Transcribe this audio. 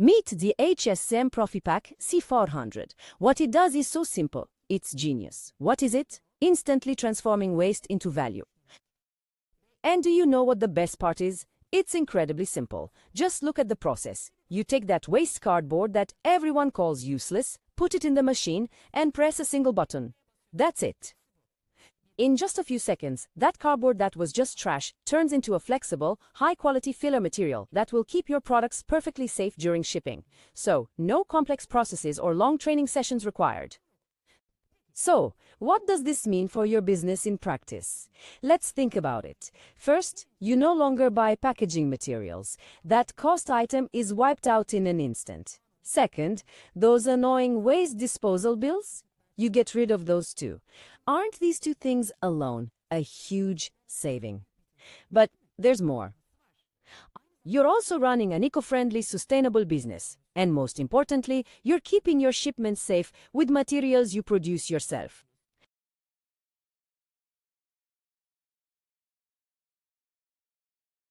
Meet the HSM ProfiPack C400. What it does is so simple. It's genius. What is it? Instantly transforming waste into value. And do you know what the best part is? It's incredibly simple. Just look at the process. You take that waste cardboard that everyone calls useless, put it in the machine, and press a single button. That's it. In just a few seconds, that cardboard that was just trash turns into a flexible, high-quality filler material that will keep your products perfectly safe during shipping. So, no complex processes or long training sessions required. So, what does this mean for your business in practice? Let's think about it. First, you no longer buy packaging materials. That cost item is wiped out in an instant. Second, those annoying waste disposal bills? You get rid of those too. Aren't these two things alone a huge saving? But there's more. You're also running an eco-friendly, sustainable business. And most importantly, you're keeping your shipments safe with materials you produce yourself.